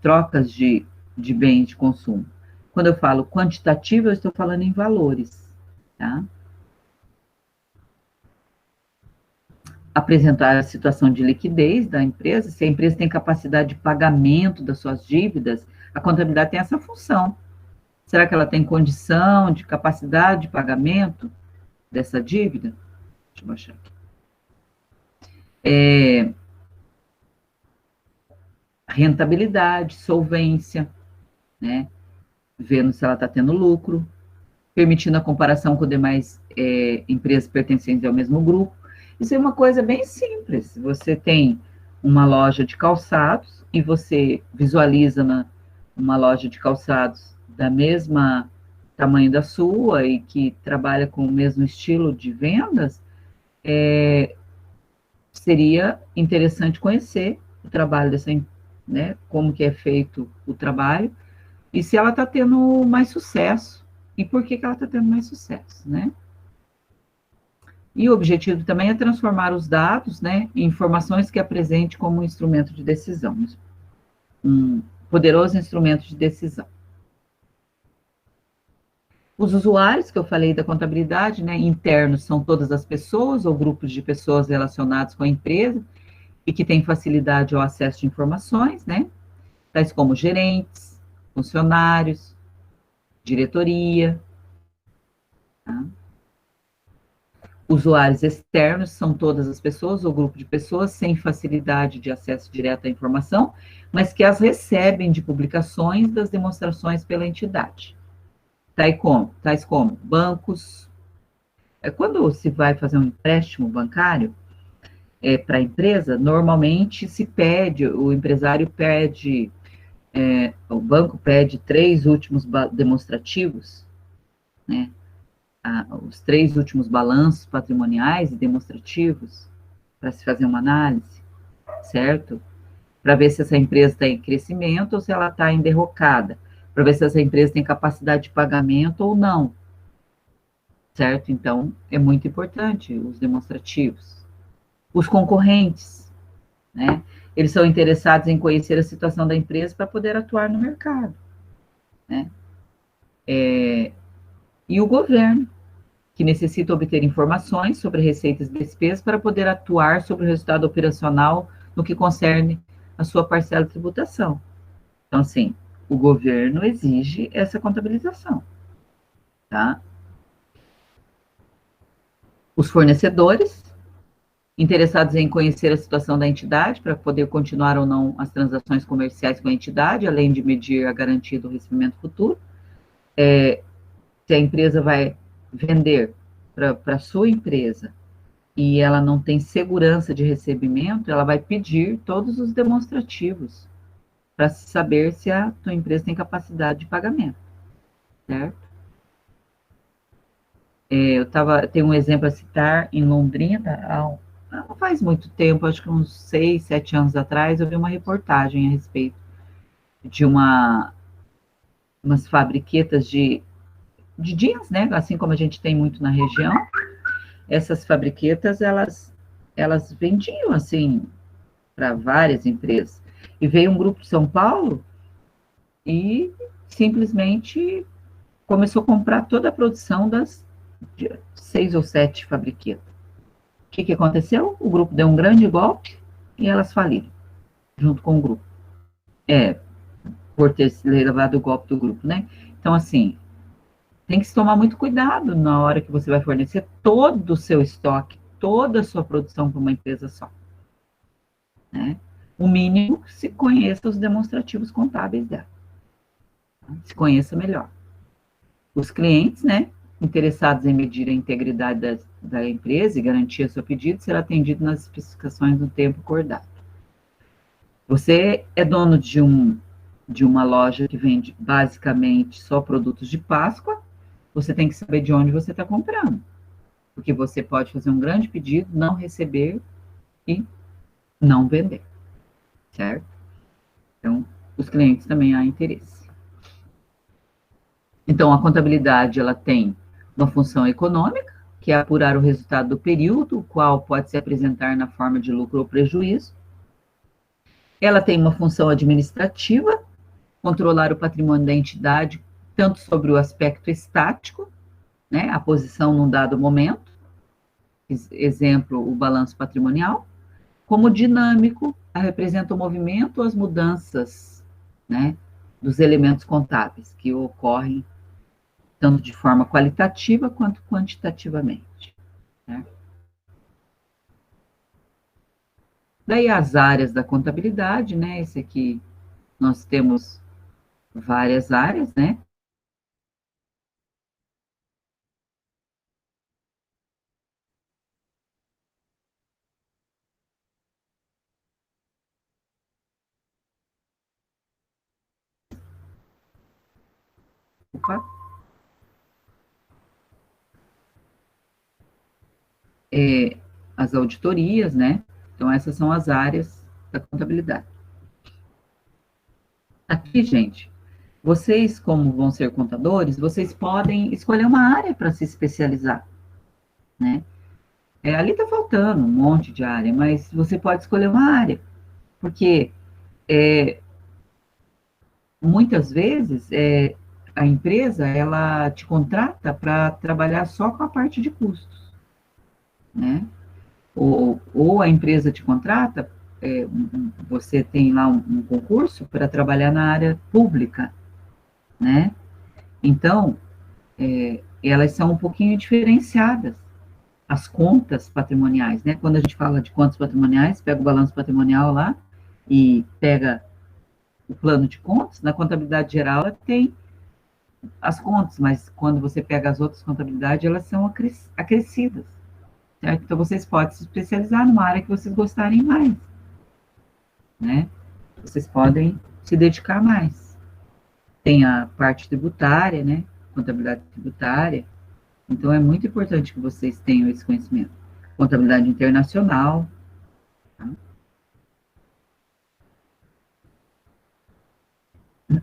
trocas de bens de consumo. Quando eu falo quantitativo, eu estou falando em valores, tá? Apresentar a situação de liquidez da empresa, se a empresa tem capacidade de pagamento das suas dívidas, a contabilidade tem essa função. Será que ela tem condição de capacidade de pagamento dessa dívida? Deixa eu baixar aqui. Rentabilidade, solvência, né? Vendo se ela está tendo lucro, permitindo a comparação com demais empresas pertencentes ao mesmo grupo. Isso é uma coisa bem simples. Você tem uma loja de calçados e você visualiza uma loja de calçados da mesma tamanho da sua e que trabalha com o mesmo estilo de vendas, seria interessante conhecer o trabalho dessa, né, como que é feito o trabalho e se ela está tendo mais sucesso e por que ela está tendo mais sucesso, né? E o objetivo também é transformar os dados, né, em informações que apresente como um instrumento de decisão, um poderoso instrumento de decisão. Os usuários, que eu falei da contabilidade, né, internos são todas as pessoas ou grupos de pessoas relacionados com a empresa e que têm facilidade ao acesso de informações, né, tais como gerentes, funcionários, diretoria, tá? Usuários externos são todas as pessoas ou grupo de pessoas sem facilidade de acesso direto à informação, mas que as recebem de publicações das demonstrações pela entidade. Tais como bancos. Quando se vai fazer um empréstimo bancário para a empresa, normalmente o empresário pede, o banco pede 3 últimos demonstrativos, né? Os 3 últimos balanços patrimoniais e demonstrativos para se fazer uma análise, certo? Para ver se essa empresa está em crescimento ou se ela está em derrocada, para ver se essa empresa tem capacidade de pagamento ou não, certo? Então, é muito importante os demonstrativos. Os concorrentes, né? Eles são interessados em conhecer a situação da empresa para poder atuar no mercado, né? E o governo, que necessita obter informações sobre receitas e despesas para poder atuar sobre o resultado operacional no que concerne a sua parcela de tributação. Então, assim, o governo exige essa contabilização, tá? Os fornecedores, Interessados em conhecer a situação da entidade para poder continuar ou não as transações comerciais com a entidade, além de medir a garantia do recebimento futuro. Se a empresa vai vender para a sua empresa e ela não tem segurança de recebimento, ela vai pedir todos os demonstrativos para saber se a tua empresa tem capacidade de pagamento, certo? Tem um exemplo a citar em Londrina, não faz muito tempo, acho que uns 6, 7 anos atrás, eu vi uma reportagem a respeito de umas fabriquetas de jeans, né? Assim como a gente tem muito na região. Essas fabriquetas, elas vendiam, assim, para várias empresas. E veio um grupo de São Paulo e simplesmente começou a comprar toda a produção das 6 ou 7 fabriquetas. O que aconteceu? O grupo deu um grande golpe e elas faliram, junto com o grupo. Por ter levado o golpe do grupo, né? Então, assim, tem que se tomar muito cuidado na hora que você vai fornecer todo o seu estoque, toda a sua produção para uma empresa só, né? O mínimo, se conheça os demonstrativos contábeis dela. Se conheça melhor. Os clientes, né, interessados em medir a integridade da empresa e garantir seu pedido, será atendido nas especificações do tempo acordado. Você é dono de uma loja que vende basicamente só produtos de Páscoa, você tem que saber de onde você está comprando. Porque você pode fazer um grande pedido, não receber e não vender. Certo? Então, os clientes também há interesse. Então, a contabilidade, ela tem uma função econômica, que é apurar o resultado do período, o qual pode se apresentar na forma de lucro ou prejuízo. Ela tem uma função administrativa, controlar o patrimônio da entidade, tanto sobre o aspecto estático, né, a posição num dado momento, exemplo, o balanço patrimonial, como dinâmico, representa o movimento ou as mudanças, né, dos elementos contábeis, que ocorrem tanto de forma qualitativa quanto quantitativamente. Né? Daí as áreas da contabilidade, né, esse aqui nós temos várias áreas, né, as auditorias, né? Então, essas são as áreas da contabilidade. Aqui, gente, vocês, como vão ser contadores, vocês podem escolher uma área para se especializar, né? Ali está faltando um monte de área, mas você pode escolher uma área, porque muitas vezes a empresa, ela te contrata para trabalhar só com a parte de custos, né? Ou a empresa te contrata, você tem lá um concurso para trabalhar na área pública, né? Então, elas são um pouquinho diferenciadas, as contas patrimoniais, né? Quando a gente fala de contas patrimoniais, pega o balanço patrimonial lá e pega o plano de contas, na contabilidade geral ela tem as contas, mas quando você pega as outras contabilidades, elas são acrescidas, certo? Então, vocês podem se especializar numa área que vocês gostarem mais, né? Vocês podem se dedicar mais. Tem a parte tributária, né? Contabilidade tributária. Então, é muito importante que vocês tenham esse conhecimento. Contabilidade internacional. Tá?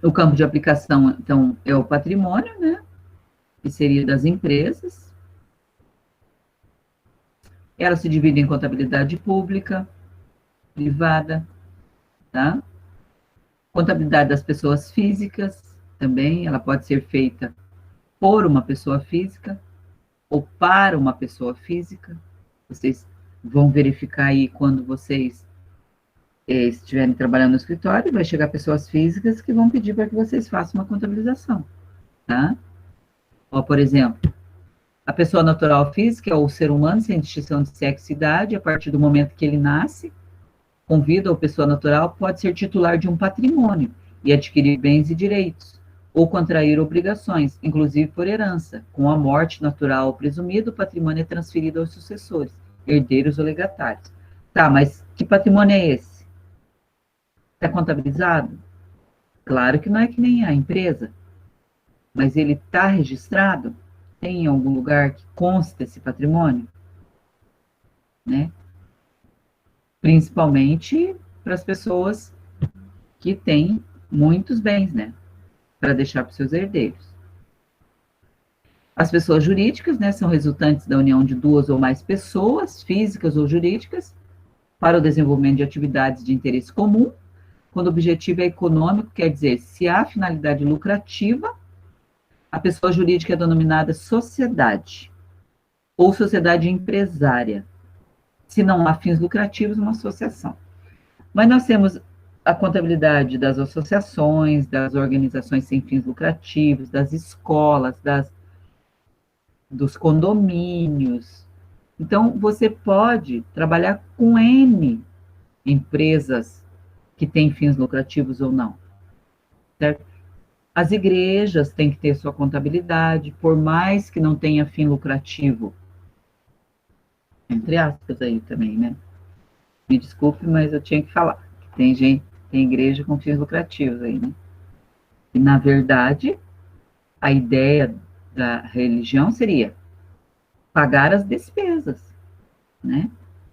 O campo de aplicação, então, é o patrimônio, né? Que seria das empresas. Ela se divide em contabilidade pública, privada, tá? Contabilidade das pessoas físicas, também, ela pode ser feita por uma pessoa física ou para uma pessoa física. Vocês vão verificar aí quando vocês estiverem trabalhando no escritório, vai chegar pessoas físicas que vão pedir para que vocês façam uma contabilização, tá? Ó, por exemplo, A pessoa natural física é o ser humano sem distinção de sexo e idade, a partir do momento que ele nasce, com vida ou pessoa natural, pode ser titular de um patrimônio e adquirir bens e direitos, ou contrair obrigações, inclusive por herança. Com a morte natural ou presumida, o patrimônio é transferido aos sucessores, herdeiros ou legatários. Tá, mas que patrimônio é esse? Está contabilizado? Claro que não é que nem a empresa, mas ele está registrado? Tem em algum lugar que consta esse patrimônio? Né? Principalmente para as pessoas que têm muitos bens, né? Para deixar para os seus herdeiros. As pessoas jurídicas, né, são resultantes da união de duas ou mais pessoas, físicas ou jurídicas, para o desenvolvimento de atividades de interesse comum, quando o objetivo é econômico, quer dizer, se há finalidade lucrativa, a pessoa jurídica é denominada sociedade, ou sociedade empresária. Se não há fins lucrativos, uma associação. Mas nós temos a contabilidade das associações, das organizações sem fins lucrativos, das escolas, dos condomínios. Então, você pode trabalhar com N empresas que têm fins lucrativos ou não, certo? As igrejas têm que ter sua contabilidade, por mais que não tenha fim lucrativo, entre aspas aí também, né? Me desculpe, mas eu tinha que falar. Tem gente, tem igreja com fins lucrativos aí, né? E, na verdade, a ideia da religião seria pagar as despesas, né?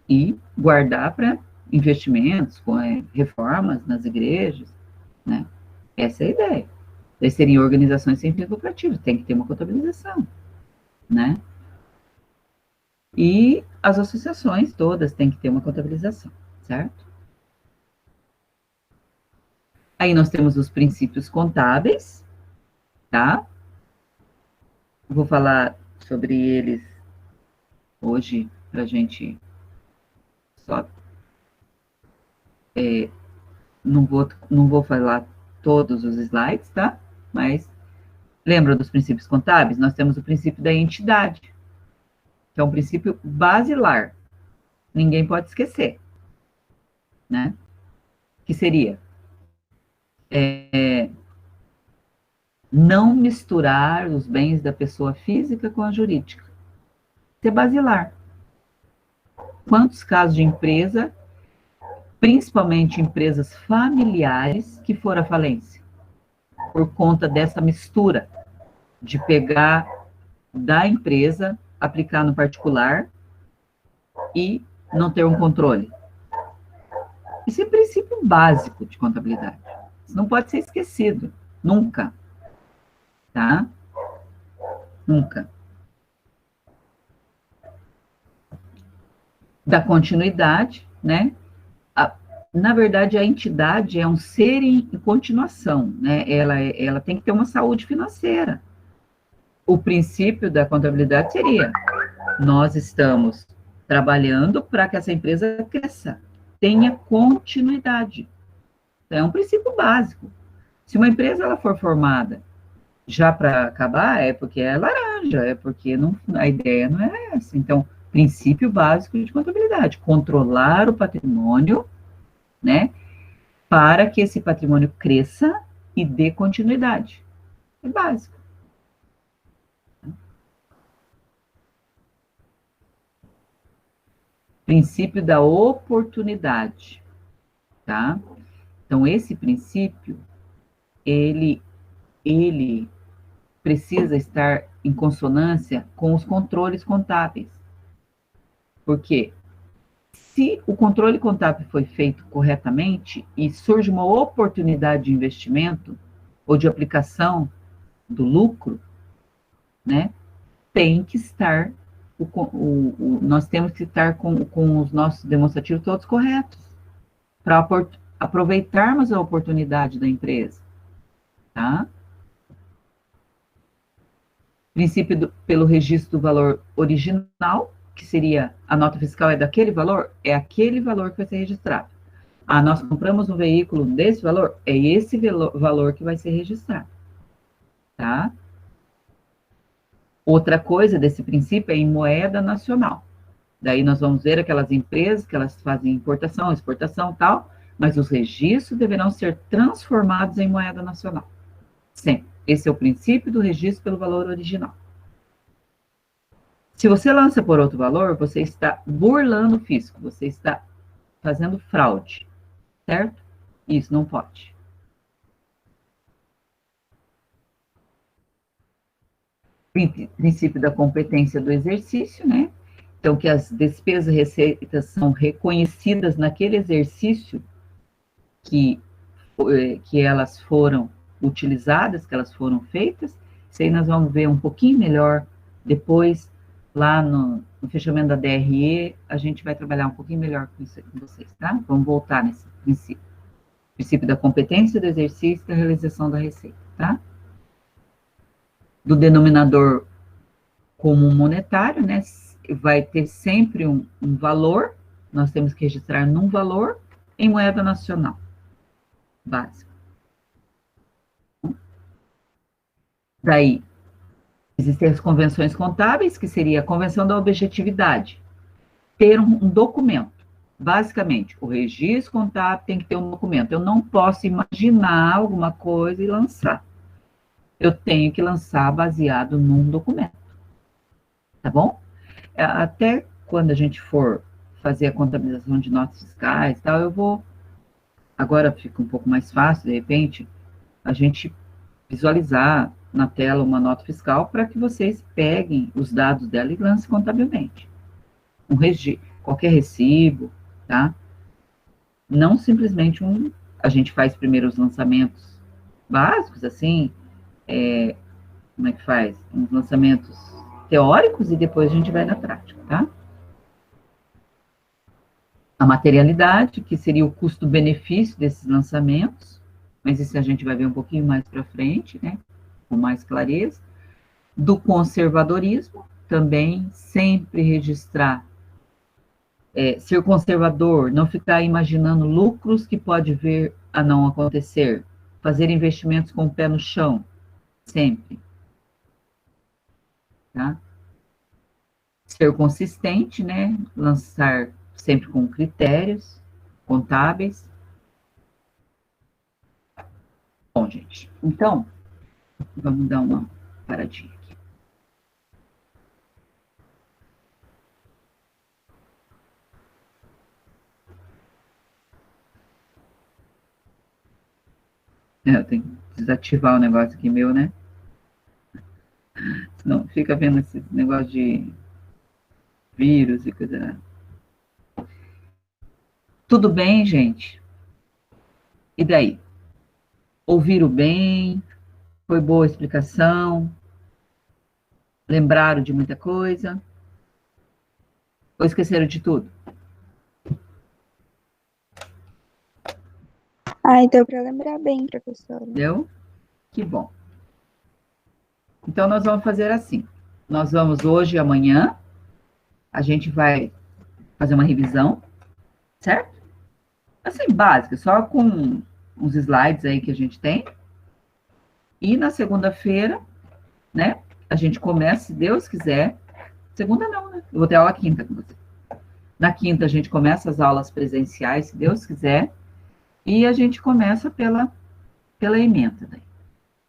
E guardar para investimentos, com reformas nas igrejas, né? Essa é a ideia. Daí seriam organizações sem fins lucrativos, tem que ter uma contabilização, né? E as associações todas têm que ter uma contabilização, certo? Aí nós temos os princípios contábeis, tá? Vou falar sobre eles hoje para a gente só. Não vou falar todos os slides, tá? Mas lembra dos princípios contábeis? Nós temos o princípio da entidade, que é um princípio basilar. Ninguém pode esquecer, né? Que seria não misturar os bens da pessoa física com a jurídica. Isso é basilar. Quantos casos de empresa, principalmente empresas familiares, que foram à falência? Por conta dessa mistura de pegar da empresa, aplicar no particular e não ter um controle. Esse é o princípio básico de contabilidade. Isso não pode ser esquecido, nunca. Tá? Nunca. Da continuidade, né? Na verdade, a entidade é um ser em continuação, né? Ela tem que ter uma saúde financeira. O princípio da contabilidade seria: nós estamos trabalhando para que essa empresa cresça, tenha continuidade. É um princípio básico. Se uma empresa ela for formada já para acabar, é porque é laranja, é porque não, a ideia não é essa. Então, princípio básico de contabilidade: controlar o patrimônio, né, para que esse patrimônio cresça e dê continuidade. É básico. Princípio da oportunidade, tá? Então, esse princípio, ele precisa estar em consonância com os controles contábeis. Por quê? Se o controle contábil foi feito corretamente e surge uma oportunidade de investimento ou de aplicação do lucro, né, tem que estar, nós temos que estar com os nossos demonstrativos todos corretos, para aproveitarmos a oportunidade da empresa, tá? Princípio pelo registro do valor original, que seria a nota fiscal é daquele valor, é aquele valor que vai ser registrado. Ah, nós compramos um veículo desse valor, é esse valor que vai ser registrado, tá? Outra coisa desse princípio é em moeda nacional. Daí nós vamos ver aquelas empresas que elas fazem importação, exportação, tal, mas os registros deverão ser transformados em moeda nacional. Sempre. Esse é o princípio do registro pelo valor original. Se você lança por outro valor, você está burlando o fisco, você está fazendo fraude, certo? Isso não pode. Princípio da competência do exercício, né? Então, que as despesas e receitas são reconhecidas naquele exercício que elas foram utilizadas, que elas foram feitas. Isso aí nós vamos ver um pouquinho melhor depois, lá no fechamento da DRE, a gente vai trabalhar um pouquinho melhor com isso com vocês, tá? Vamos voltar nesse princípio. Princípio da competência do exercício e da realização da receita, tá? Do denominador comum monetário, né? Vai ter sempre um valor, nós temos que registrar num valor em moeda nacional básica. Daí, existem as convenções contábeis, que seria a convenção da objetividade. Ter um documento. Basicamente, o registro contábil tem que ter um documento. Eu não posso imaginar alguma coisa e lançar. Eu tenho que lançar baseado num documento. Tá bom? Até quando a gente for fazer a contabilização de notas fiscais e tal, eu vou... Agora fica um pouco mais fácil, de repente, a gente visualizar na tela uma nota fiscal para que vocês peguem os dados dela e lancem contabilmente. Qualquer recibo, tá? Não simplesmente a gente faz primeiro os lançamentos básicos, assim, como é que faz? Uns lançamentos teóricos e depois a gente vai na prática, tá? A materialidade, que seria o custo-benefício desses lançamentos, mas isso a gente vai ver um pouquinho mais para frente, né? Com mais clareza. Do conservadorismo, também sempre registrar, ser conservador, não ficar imaginando lucros que pode vir a não acontecer, fazer investimentos com o pé no chão, sempre. Tá? Ser consistente, né? Lançar sempre com critérios contábeis. Bom, gente, então, vamos dar uma paradinha aqui. Eu tenho que desativar o negócio aqui meu, né? Senão fica vendo esse negócio de vírus e coisa. Tudo bem, gente? E daí? Ouviram bem? Foi boa a explicação? Lembraram de muita coisa? Ou esqueceram de tudo? Ai, deu para lembrar bem, professora. Deu? Que bom. Então, nós vamos fazer assim. Nós vamos hoje e amanhã, a gente vai fazer uma revisão, certo? Assim, básica, só com uns slides aí que a gente tem. E na segunda-feira, né, a gente começa, se Deus quiser. Segunda não, né? Eu vou ter aula quinta com você. Na quinta, a gente começa as aulas presenciais, se Deus quiser. E a gente começa pela ementa daí.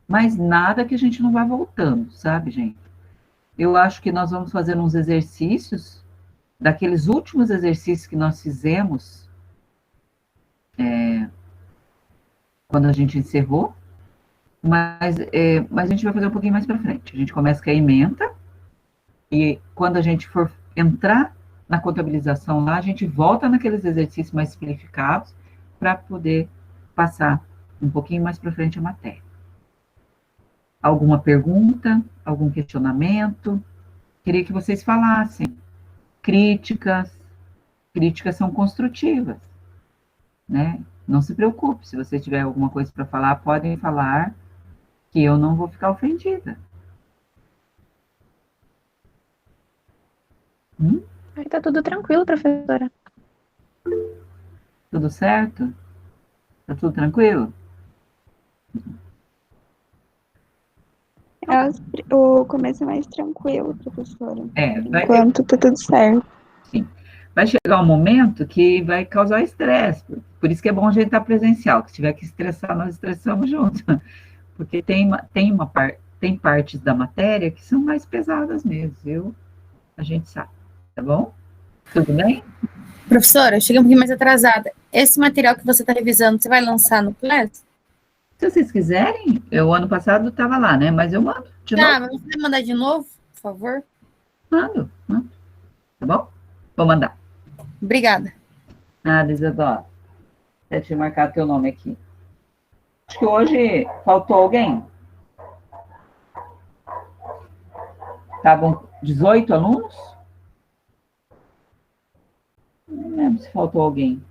Mas nada que a gente não vá voltando, sabe, gente? Eu acho que nós vamos fazer uns exercícios, daqueles últimos exercícios que nós fizemos, quando a gente encerrou, mas a gente vai fazer um pouquinho mais para frente. A gente começa com a ementa, e quando a gente for entrar na contabilização lá, a gente volta naqueles exercícios mais simplificados para poder passar um pouquinho mais para frente a matéria. Alguma pergunta? Algum questionamento? Queria que vocês falassem. Críticas são construtivas, né? Não se preocupe, se você tiver alguma coisa para falar, podem falar, que eu não vou ficar ofendida. Tá tudo tranquilo, professora. Tudo certo? Tá tudo tranquilo? O começo é mais tranquilo, professora. Vai Enquanto tá tudo certo. Sim. Vai chegar um momento que vai causar estresse. Por isso que é bom a gente estar presencial, que se tiver que estressar, nós estressamos junto. Porque tem partes da matéria que são mais pesadas mesmo, a gente sabe, tá bom? Tudo bem? Professora, eu cheguei um pouquinho mais atrasada. Esse material que você está revisando, você vai lançar no Class? Se vocês quiserem, eu ano passado estava lá, né? Mas eu mando de novo. Mas você vai mandar de novo, por favor? Mando. Tá bom? Vou mandar. Obrigada. Nada, Isadora. Deixa eu marcar teu nome aqui. Acho que hoje faltou alguém. Estavam 18 alunos? Não lembro se faltou alguém.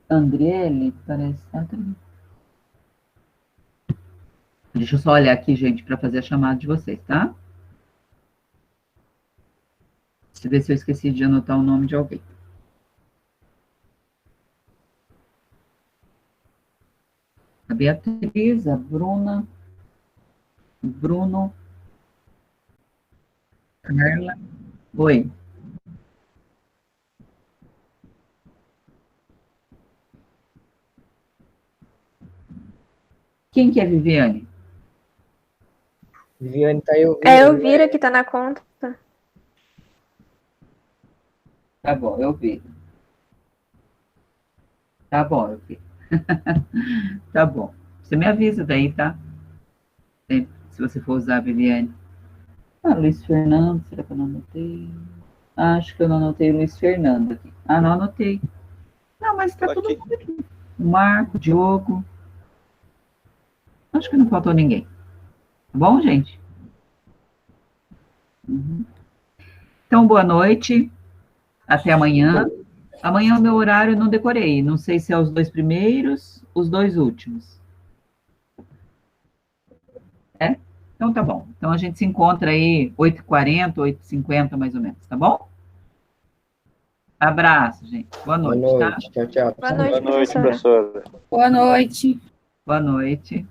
Andriele, parece. Deixa eu só olhar aqui, gente, para fazer a chamada de vocês, tá? Deixa eu ver se eu esqueci de anotar o nome de alguém. A Beatriz, a Bruna, o Bruno, Carla. Oi. Quem que é Viviane? Viviane tá aí ouvindo. É Elvira que tá na conta. Tá bom, eu vi. Tá bom, eu vi. Tá bom. Você me avisa daí, tá? Se você for usar a Viviane. Luiz Fernando, será que eu não anotei? Acho que eu não anotei o Luiz Fernando aqui. Não anotei. Não, mas tá todo mundo aqui. O Marco, o Diogo. Acho que não faltou ninguém. Tá bom, gente? Então, boa noite. Até amanhã. Amanhã o meu horário eu não decorei. Não sei se é os 2 primeiros, os 2 últimos. Então tá bom. Então a gente se encontra aí 8h40, 8h50 mais ou menos, tá bom? Abraço, gente. Boa noite, Boa noite. tá? Tchau, tchau. Boa noite, Boa noite, professora. professora. Boa noite. Boa noite.